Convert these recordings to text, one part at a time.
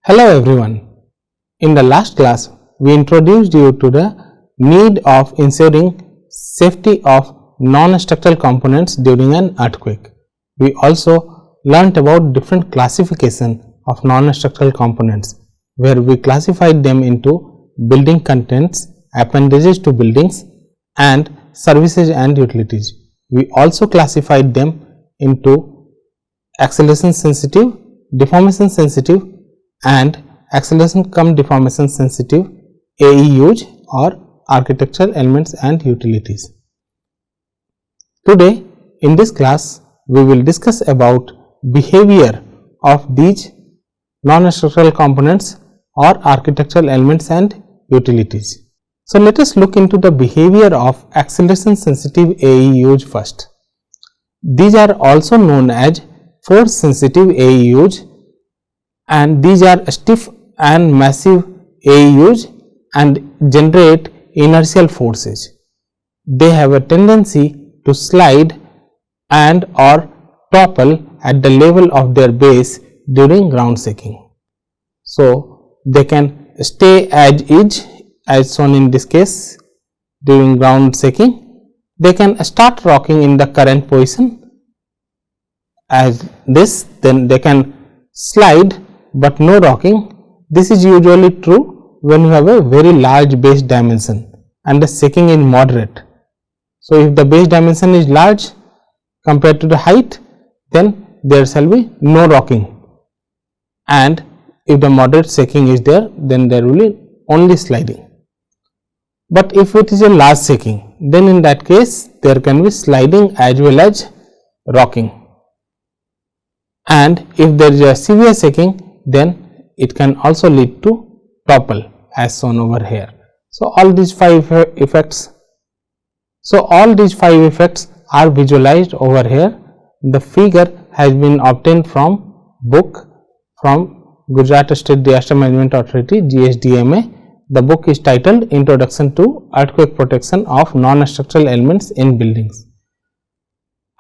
Hello everyone. In the last class, we introduced you to the need of ensuring safety of non-structural components during an earthquake. We also learnt about different classification of non-structural components, where we classified them into building contents, appendages to buildings, and services and utilities. We also classified them into acceleration sensitive, deformation sensitive, and acceleration cum deformation sensitive AEUs or architectural elements and utilities. Today in this class we will discuss about behavior of these non-structural components or architectural elements and utilities. So, let us look into the behavior of acceleration sensitive AEUs first. These are also known as force sensitive AEUs, and these are stiff and massive AEUs and generate inertial forces. They have a tendency to slide and or topple at the level of their base during ground shaking. So, they can stay as is, as shown in this case during ground shaking. They can start rocking in the current position as this, then they can slide but no rocking. This is usually true when you have a very large base dimension and the shaking is moderate. So, if the base dimension is large compared to the height, then there shall be no rocking, and if the moderate shaking is there, then there will be only sliding. But if it is a large shaking, then in that case there can be sliding as well as rocking, and if there is a severe shaking, then it can also lead to topple as shown over here. So, all these five effects are visualized over here. The figure has been obtained from book from Gujarat State Disaster Management Authority GSDMA. The book is titled Introduction to Earthquake Protection of Non-Structural Elements in Buildings.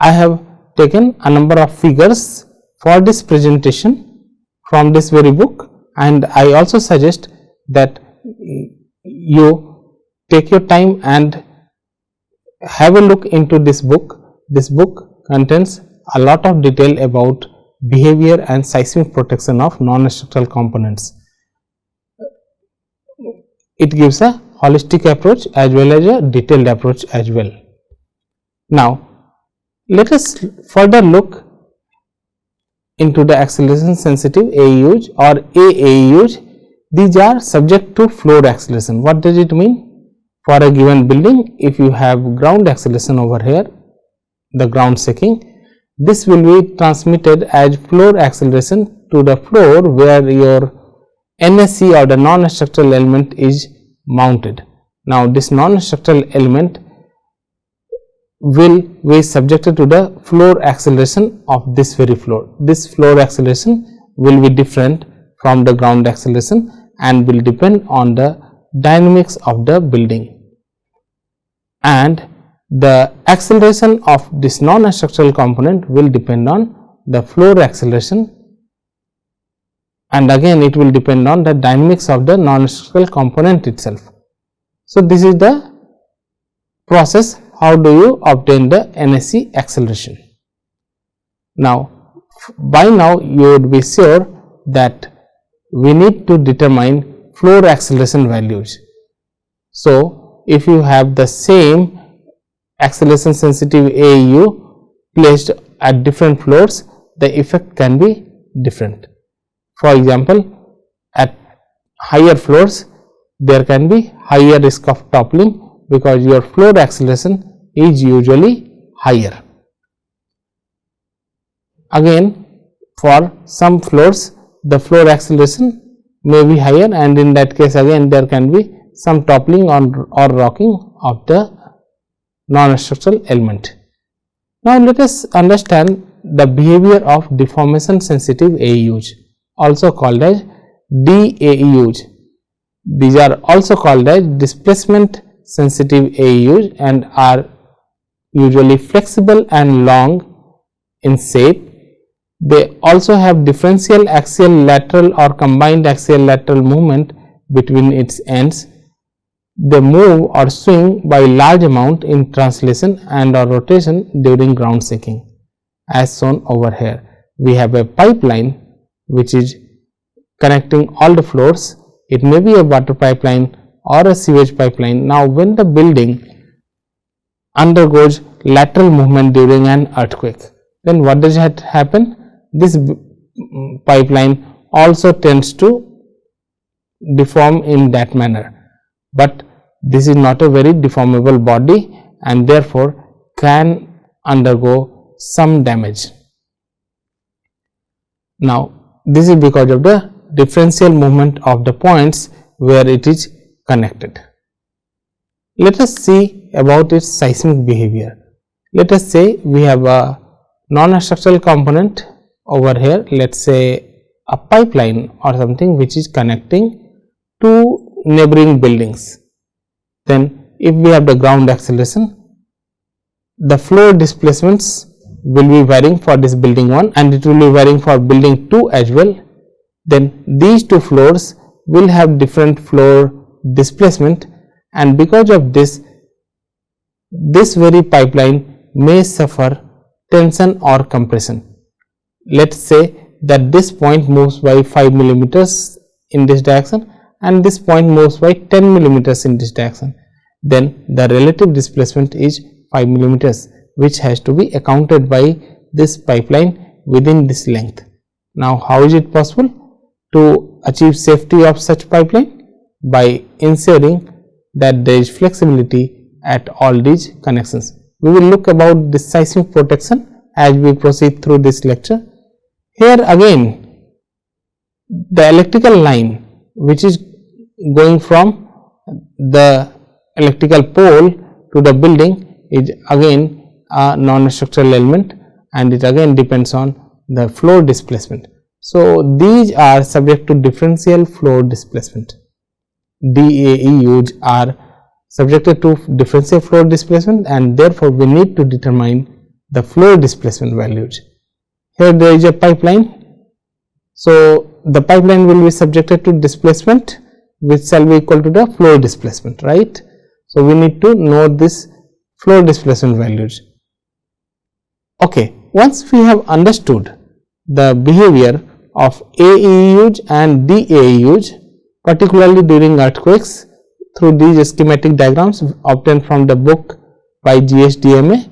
I have taken a number of figures for this presentation from this very book, and I also suggest that you take your time and have a look into this book. This book contains a lot of detail about behavior and seismic protection of non-structural components. It gives a holistic approach as well as a detailed approach as well. Now, let us further look into the acceleration sensitive AEUs or AAEUs. These are subject to floor acceleration. What does it mean? For a given building, if you have ground acceleration over here, the ground shaking, this will be transmitted as floor acceleration to the floor where your NSC or the non-structural element is mounted. Now, this non-structural element will be subjected to the floor acceleration of this very floor. This floor acceleration will be different from the ground acceleration and will depend on the dynamics of the building, and the acceleration of this non-structural component will depend on the floor acceleration, and again it will depend on the dynamics of the non-structural component itself. So, this is the process. How do you obtain the NSC acceleration? Now, by now you would be sure that we need to determine floor acceleration values. So, if you have the same acceleration sensitive AEU placed at different floors, the effect can be different. For example, at higher floors there can be higher risk of toppling because your floor acceleration is usually higher. Again, for some floors the floor acceleration may be higher, and in that case again there can be some toppling or rocking of the non-structural element. Now, let us understand the behavior of deformation sensitive AEUs, also called as DAEUs. These are also called as displacement sensitive AEUs and are usually flexible and long in shape. They also have differential axial lateral or combined axial lateral movement between its ends. They move or swing by large amount in translation and or rotation during ground shaking, as shown over here. We have a pipeline which is connecting all the floors. It may be a water pipeline or a sewage pipeline. Now, when the building undergoes lateral movement during an earthquake, then what does happen? This pipeline also tends to deform in that manner, but this is not a very deformable body and therefore can undergo some damage. Now, this is because of the differential movement of the points where it is connected. Let us see about its seismic behavior. Let us say we have a non-structural component over here, let us say a pipeline or something which is connecting two neighboring buildings. Then if we have the ground acceleration, the floor displacements will be varying for this building 1 and it will be varying for building 2 as well. Then these two floors will have different floor displacement, and because of this very pipeline may suffer tension or compression. Let us say that this point moves by 5 millimeters in this direction and this point moves by 10 millimeters in this direction. Then the relative displacement is 5 millimeters, which has to be accounted by this pipeline within this length. Now, how is it possible to achieve safety of such pipeline? By ensuring that there is flexibility at all these connections. We will look about this seismic protection as we proceed through this lecture. Here again, the electrical line which is going from the electrical pole to the building is again a non-structural element, and it again depends on the floor displacement. So, these are subject to differential floor displacement. DAEUs are subjected to differential floor displacement, and therefore we need to determine the floor displacement values. Here there is a pipeline, so the pipeline will be subjected to displacement which shall be equal to the floor displacement, right. So, we need to know this floor displacement values. Okay, once we have understood the behavior of AEUs and DAEUs, particularly during earthquakes, through these schematic diagrams obtained from the book by GSDMA,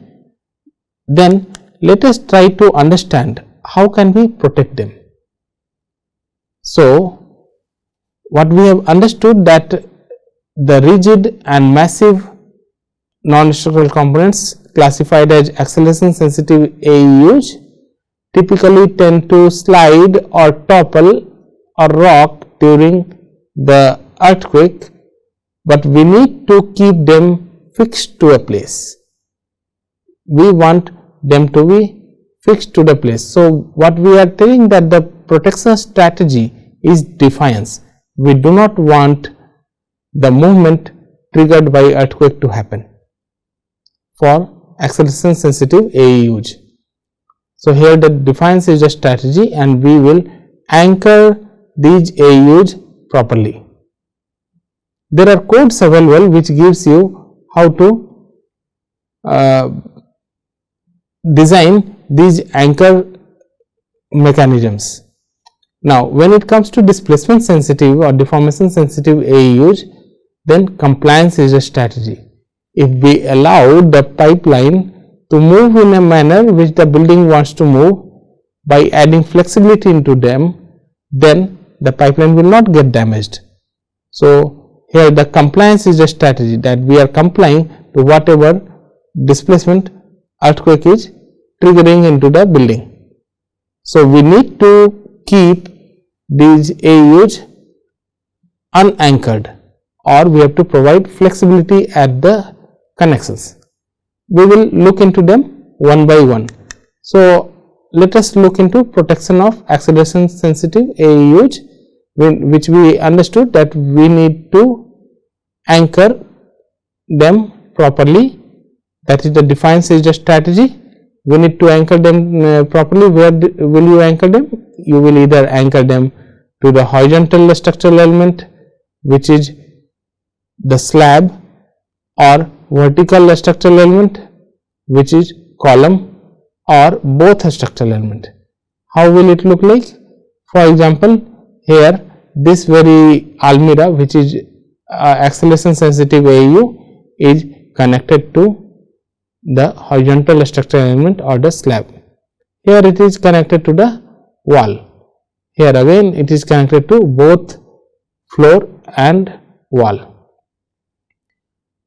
then let us try to understand how can we protect them. So, what we have understood that the rigid and massive non-structural components classified as acceleration sensitive AEUs typically tend to slide or topple or rock during the earthquake, but we need to keep them fixed to a place. We want them to be fixed to the place. So, what we are telling that the protection strategy is defiance. We do not want the movement triggered by earthquake to happen for acceleration sensitive AEUs. So, here the defiance is a strategy and we will anchor these AEUs properly. There are codes available which gives you how to design these anchor mechanisms. Now, when it comes to displacement sensitive or deformation sensitive AEUs, then compliance is a strategy. If we allow the pipeline to move in a manner which the building wants to move by adding flexibility into them, then the pipeline will not get damaged. So, here the compliance is a strategy that we are complying to whatever displacement earthquake is triggering into the building. So, we need to keep these AEUs unanchored, or we have to provide flexibility at the connections. We will look into them one by one. So, let us look into protection of acceleration sensitive AEUs, which we understood that we need to anchor them properly, that is the defiance is the strategy, we need to anchor them properly. Where will you anchor them? You will either anchor them to the horizontal structural element, which is the slab, or vertical structural element, which is column, or both structural element. How will it look like? For example, here this very almirah, which is acceleration sensitive AU, is connected to the horizontal structural element or the slab. Here it is connected to the wall. Here again it is connected to both floor and wall.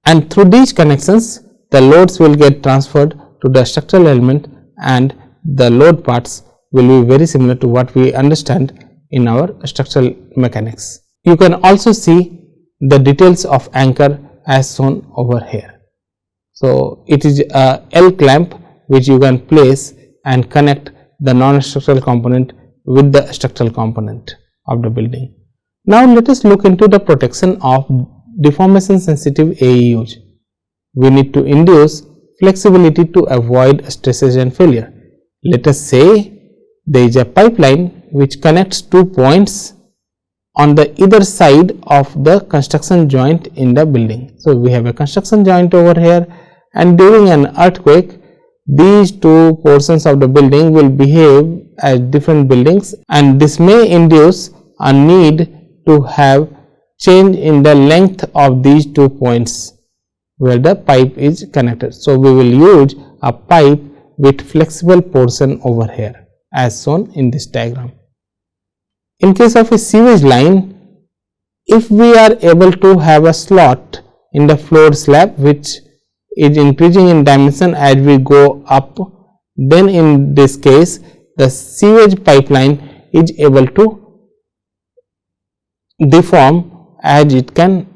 And through these connections, the loads will get transferred to the structural element, and the load parts will be very similar to what we understand in our structural mechanics. You can also see the details of anchor as shown over here. So, it is a L clamp which you can place and connect the non-structural component with the structural component of the building. Now, let us look into the protection of deformation sensitive AEUs. We need to induce flexibility to avoid stresses and failure. Let us say there is a pipeline which connects 2 points on the either side of the construction joint in the building. So, we have a construction joint over here, and during an earthquake, these 2 portions of the building will behave as different buildings, and this may induce a need to have change in the length of these 2 points where the pipe is connected. So, we will use a pipe with flexible portion over here as shown in this diagram. In case of a sewage line, if we are able to have a slot in the floor slab which is increasing in dimension as we go up, then in this case the sewage pipeline is able to deform as it can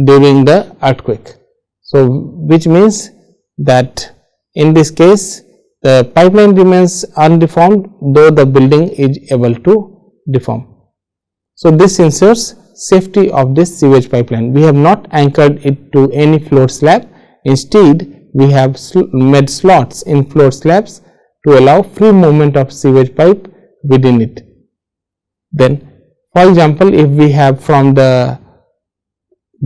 during the earthquake. So, which means that in this case the pipeline remains undeformed though the building is able to deform. So, this ensures safety of this sewage pipeline. We have not anchored it to any floor slab. Instead, we have made slots in floor slabs to allow free movement of sewage pipe within it. Then, for example, if we have from the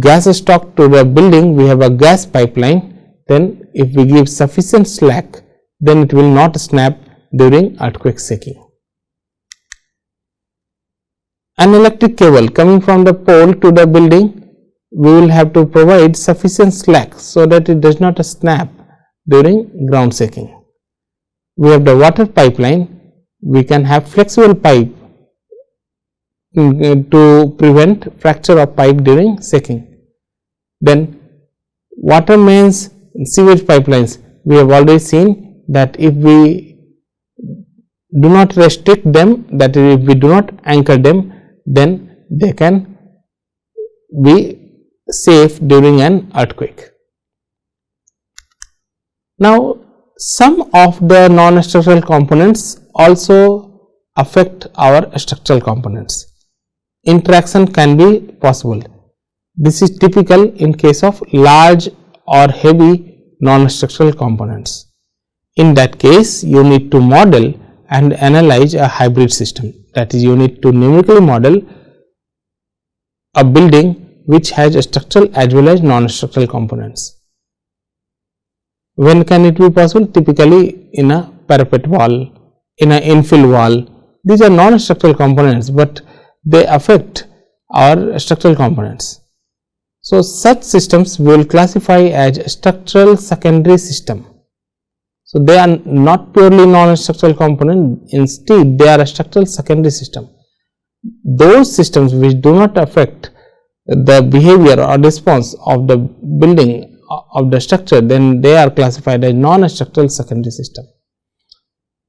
gas stock to the building, we have a gas pipeline, then if we give sufficient slack, then it will not snap during earthquake shaking. An electric cable coming from the pole to the building, we will have to provide sufficient slack so that it does not snap during ground shaking. We have the water pipeline, we can have flexible pipe to prevent fracture of pipe during shaking. Then water mains, sewage pipelines, we have already seen that if we do not restrict them, that is, if we do not anchor them, then they can be safe during an earthquake. Now, some of the non-structural components also affect our structural components. Interaction can be possible. This is typical in case of large or heavy non-structural components. In that case, you need to model and analyze a hybrid system. That is, you need to numerically model a building which has structural as well as non-structural components. When can it be possible? Typically in a parapet wall, in an infill wall. These are non-structural components, but they affect our structural components. So, such systems we will classify as structural secondary system. So, they are not purely non-structural component, instead they are a structural secondary system. Those systems which do not affect the behavior or response of the building of the structure, then they are classified as non-structural secondary system.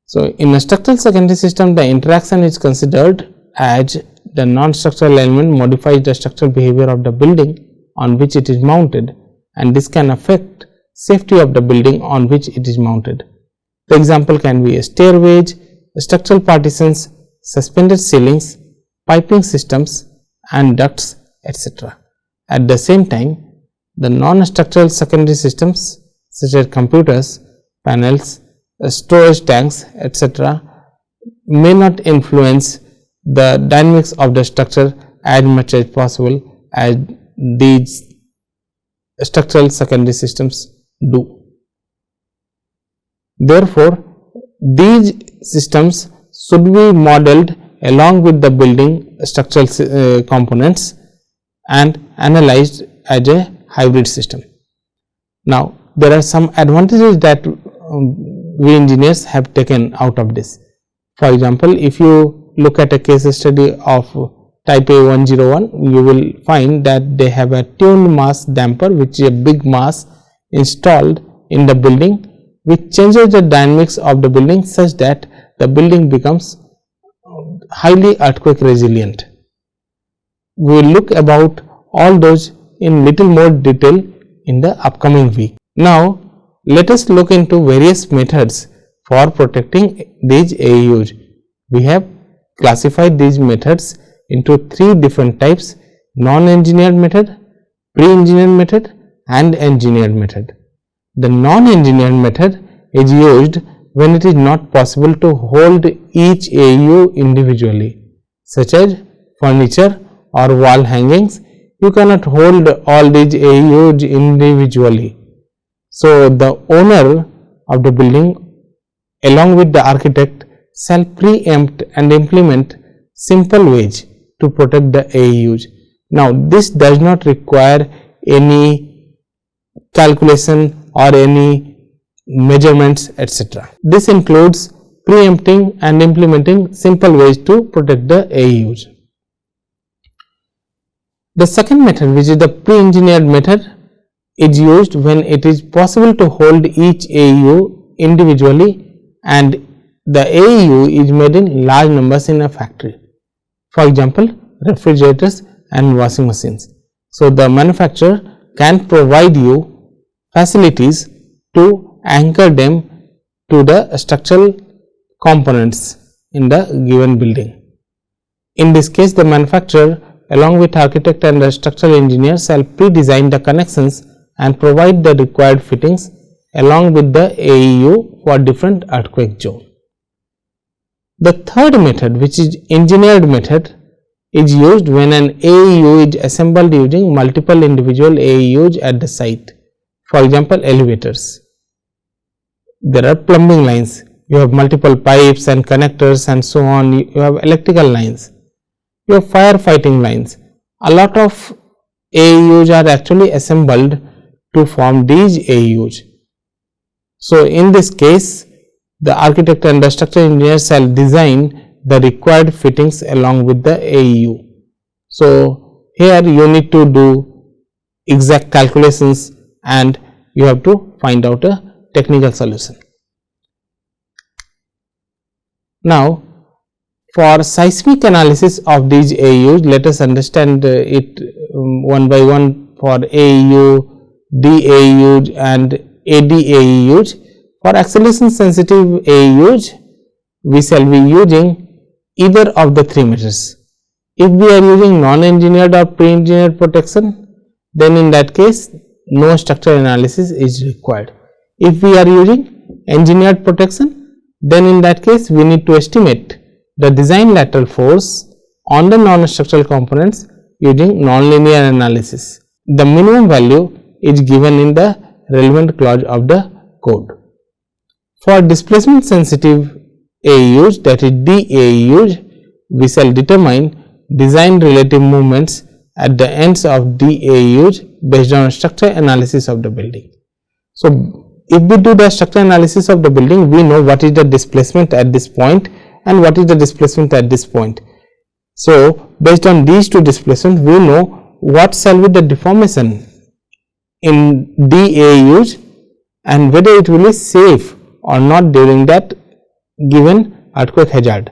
So, in a structural secondary system, the interaction is considered as the non-structural element modifies the structural behavior of the building on which it is mounted, and this can affect safety of the building on which it is mounted. The example can be a stairways, structural partitions, suspended ceilings, piping systems and ducts, etc. At the same time, the non-structural secondary systems such as computers, panels, storage tanks, etc., may not influence the dynamics of the structure as much as possible as these structural secondary systems do. Therefore, these systems should be modeled along with the building structural components and analyzed as a hybrid system. Now, there are some advantages that we engineers have taken out of this. For example, if you look at a case study of type A101, you will find that they have a tuned mass damper, which is a big mass installed in the building, which changes the dynamics of the building such that the building becomes highly earthquake resilient. We will look about all those in little more detail in the upcoming week. Now, let us look into various methods for protecting these AEUs. We have classified these methods into three different types: non-engineered method, pre-engineered method and engineered method. The non-engineered method is used when it is not possible to hold each AEU individually, such as furniture or wall hangings. You cannot hold all these AEUs individually. So, the owner of the building along with the architect shall preempt and implement simple ways to protect the AEUs. Now, this does not require any calculation or any measurements, etc. This includes preempting and implementing simple ways to protect the AEUs. The second method, which is the pre-engineered method, is used when it is possible to hold each AEU individually and the AEU is made in large numbers in a factory. For example, refrigerators and washing machines. So, the manufacturer can provide you facilities to anchor them to the structural components in the given building. In this case, the manufacturer along with architect and the structural engineer shall pre-design the connections and provide the required fittings along with the AEU for different earthquake zone. The third method, which is engineered method, is used when an AEU is assembled using multiple individual AEUs at the site. For example, elevators. There are plumbing lines, you have multiple pipes and connectors and so on, you have electrical lines, you have firefighting lines. A lot of AEUs are actually assembled to form these AEUs. So, in this case, the architect and the structural engineer shall design the required fittings along with the AEU. So, here you need to do exact calculations and you have to find out a technical solution. Now, for seismic analysis of these AEUs, let us understand it one by one for AEU, DAEUs and ADAEUs. For acceleration sensitive AEUs, we shall be using either of the three methods. If we are using non-engineered or pre-engineered protection, then in that case no structural analysis is required. If we are using engineered protection, then in that case we need to estimate the design lateral force on the non-structural components using nonlinear analysis. The minimum value is given in the relevant clause of the code. For displacement sensitive AEUs, that is DAEUs, we shall determine design relative movements at the ends of DAEUs based on structure analysis of the building. So, if we do the structure analysis of the building, we know what is the displacement at this point and what is the displacement at this point. So, based on these two displacements, we know what shall be the deformation in DAEUs and whether it will be safe or not during that given earthquake hazard.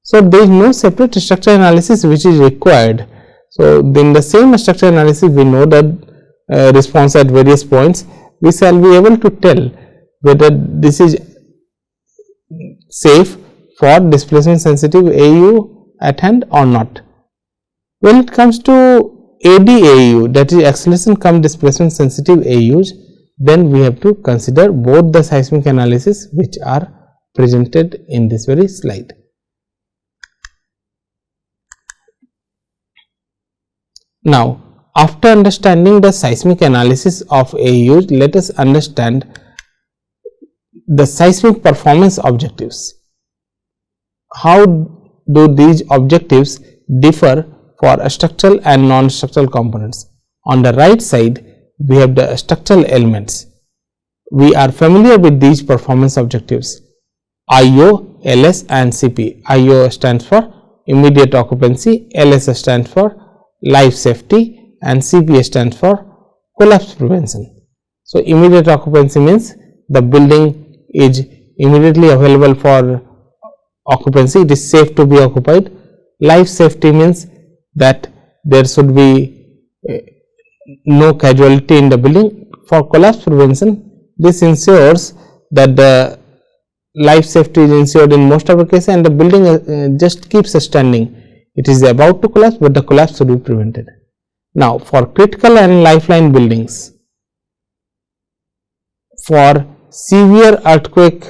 So, there is no separate structure analysis which is required. So, in the same structure analysis we know that response at various points, we shall be able to tell whether this is safe for displacement sensitive AEU at hand or not. When it comes to ADAEU, that is acceleration cum displacement sensitive AEUs, then we have to consider both the seismic analysis which are presented in this very slide. Now, after understanding the seismic analysis of AUs, let us understand the seismic performance objectives. How do these objectives differ for structural and non-structural components? On the right side, we have the structural elements. We are familiar with these performance objectives: IO, LS and CP. IO stands for immediate occupancy, LS stands for life safety and CP stands for collapse prevention. So, immediate occupancy means the building is immediately available for occupancy, it is safe to be occupied. Life safety means that there should be no casualty in the building. For collapse prevention, this ensures that the life safety is ensured in most of the cases and the building just keeps standing. It is about to collapse, but the collapse should be prevented. Now, for critical and lifeline buildings, for severe earthquake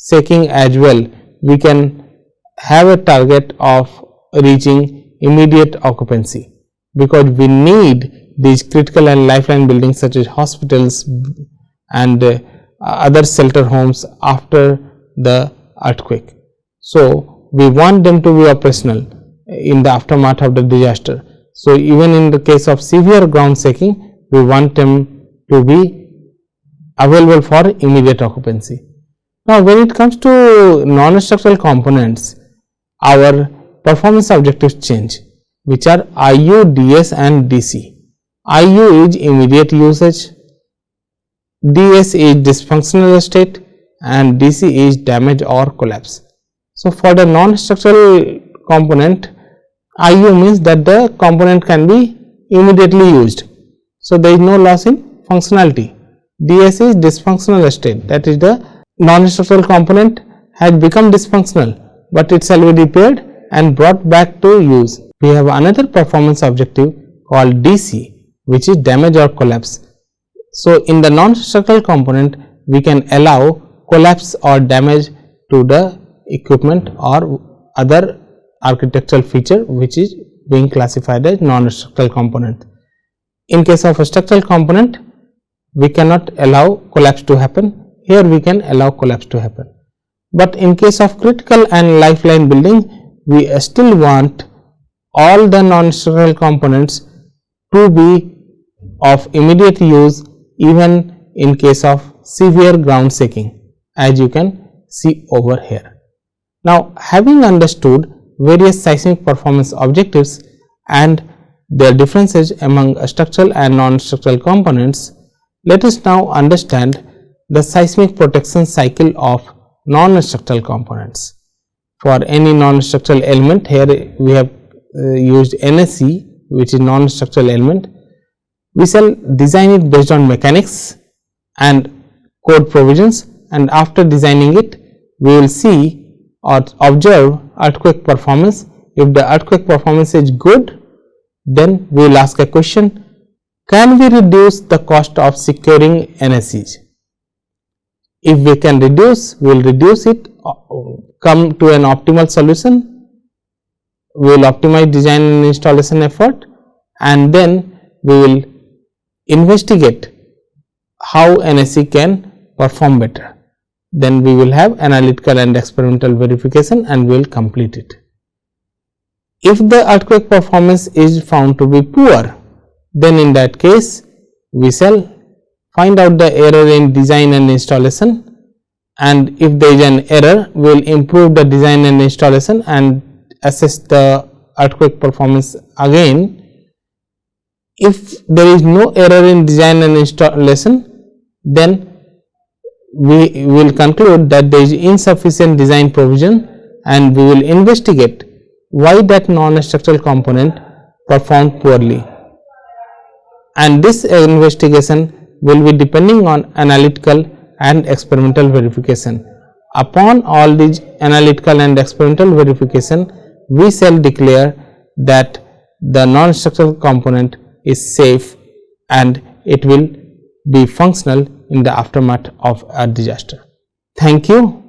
shaking as well, we can have a target of reaching immediate occupancy, because we need these critical and lifeline buildings such as hospitals and other shelter homes after the earthquake. So, we want them to be operational in the aftermath of the disaster. So, even in the case of severe ground shaking, we want them to be available for immediate occupancy. Now, when it comes to non-structural components, our performance objectives change, which are IU, DS and DC. IU is immediate usage, DS is dysfunctional state and DC is damage or collapse. So, for the non-structural component, IU means that the component can be immediately used. So, there is no loss in functionality. DS is dysfunctional state, that is the non-structural component has become dysfunctional, but it shall be repaired and brought back to use. We have another performance objective called DC, which is damage or collapse. So, in the non-structural component, we can allow collapse or damage to the equipment or other architectural feature which is being classified as non-structural component. In case of a structural component, we cannot allow collapse to happen. Here we can allow collapse to happen. But in case of critical and lifeline building, we still want all the non-structural components to be of immediate use even in case of severe ground shaking, as you can see over here. Now, having understood various seismic performance objectives and their differences among structural and non-structural components, let us now understand the seismic protection cycle of non-structural components. For any non-structural element, here we have used NSE, which is non-structural element. We shall design it based on mechanics and code provisions, and after designing it, we will see or observe earthquake performance. If the earthquake performance is good, then we will ask a question: can we reduce the cost of securing NSEs? If we can reduce, we will reduce it, come to an optimal solution, we will optimize design and installation effort, and then we will investigate how NSE can perform better. Then we will have analytical and experimental verification and we will complete it. If the earthquake performance is found to be poor, then in that case we shall find out the error in design and installation, and if there is an error, we will improve the design and installation and assess the earthquake performance again. If there is no error in design and installation, then we will conclude that there is insufficient design provision and we will investigate why that non-structural component performed poorly, and this investigation will be depending on analytical and experimental verification. Upon all these analytical and experimental verification, we shall declare that the non-structural component is safe and it will be functional in the aftermath of a disaster. Thank you.